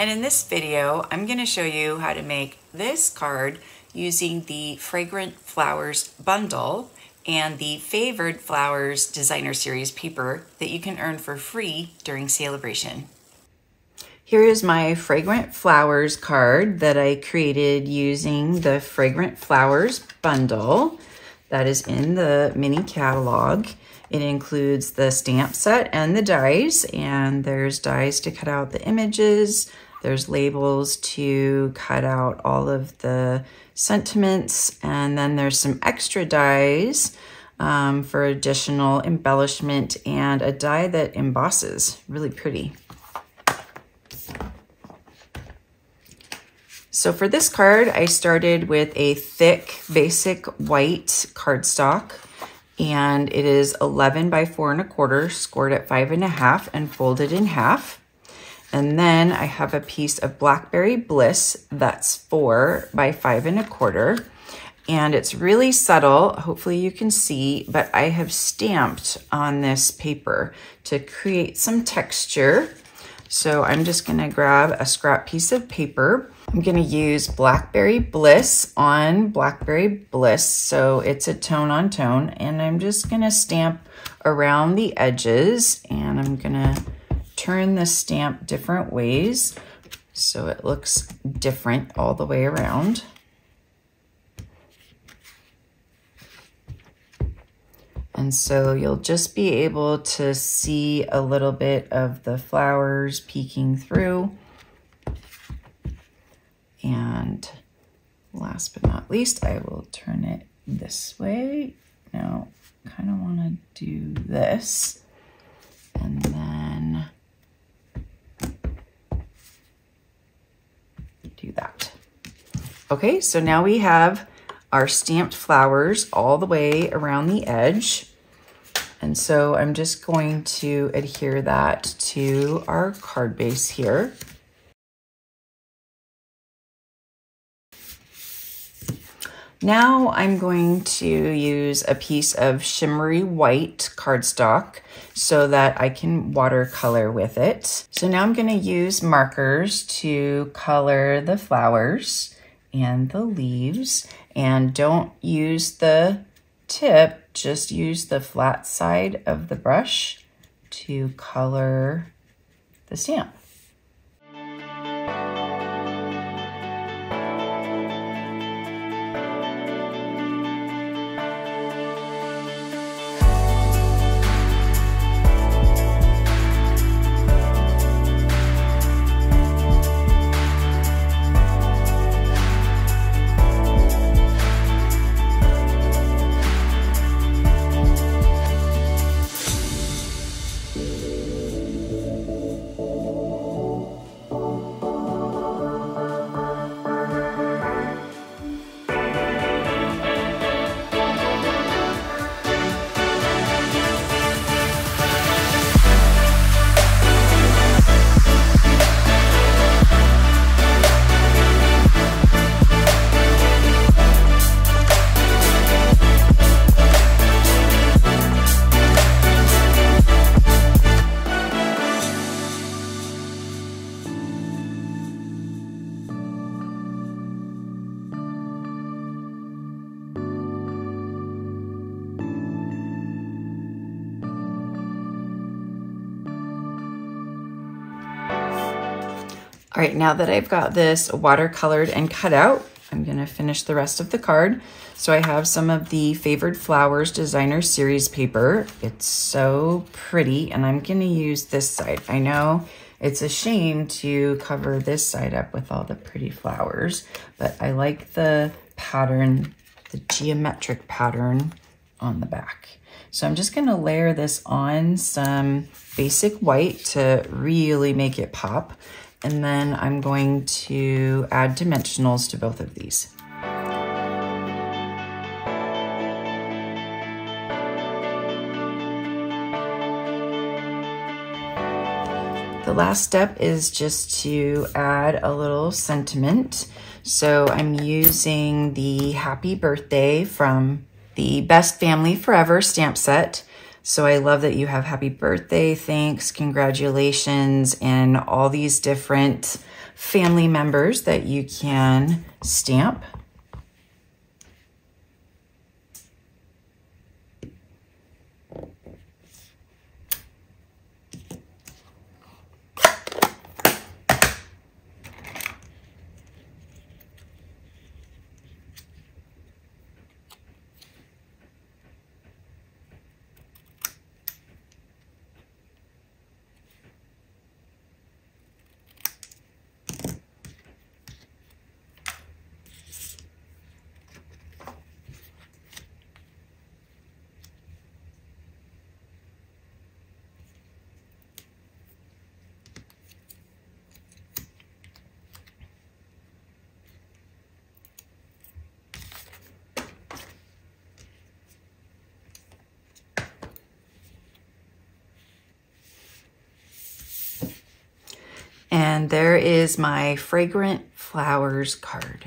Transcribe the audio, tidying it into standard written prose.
And in this video, I'm going to show you how to make this card using the Fragrant Flowers bundle and the Favored Flowers Designer Series paper that you can earn for free during Celebration. Here is my Fragrant Flowers card that I created using the Fragrant Flowers bundle that is in the mini catalog. It includes the stamp set and the dies, and there's dies to cut out the images. There's labels to cut out all of the sentiments, and then there's some extra dies for additional embellishment and a die that embosses. Really pretty. So for this card, I started with a thick, basic white cardstock, and it is 11 by 4 1/4, scored at 5 1/2 and folded in half. And then I have a piece of Blackberry Bliss that's 4 by 5 1/4. And it's really subtle, hopefully you can see, but I have stamped on this paper to create some texture. So I'm just gonna grab a scrap piece of paper. I'm gonna use Blackberry Bliss on Blackberry Bliss, so it's a tone on tone, and I'm just gonna stamp around the edges, and I'm gonna turn the stamp different ways so it looks different all the way around. And so you'll just be able to see a little bit of the flowers peeking through. And last but not least, I will turn it this way. Now, kind of want to do this, and then do that. Okay, so now we have our stamped flowers all the way around the edge. And so I'm just going to adhere that to our card base here. Now I'm going to use a piece of shimmery white cardstock so that I can watercolor with it. So now I'm going to use markers to color the flowers and the leaves. And don't use the tip, just use the flat side of the brush to color the stamp. All right, now that I've got this watercolored and cut out, I'm gonna finish the rest of the card. So I have some of the Favored Flowers Designer Series paper. It's so pretty, and I'm gonna use this side. I know it's a shame to cover this side up with all the pretty flowers, but I like the pattern, the geometric pattern on the back. So I'm just gonna layer this on some basic white to really make it pop. And then I'm going to add dimensionals to both of these. The last step is just to add a little sentiment. So I'm using the Happy Birthday from the Best Family Forever stamp set. So I love that you have happy birthday, thanks, congratulations, and all these different family members that you can stamp. And there is my Fragrant Flowers card.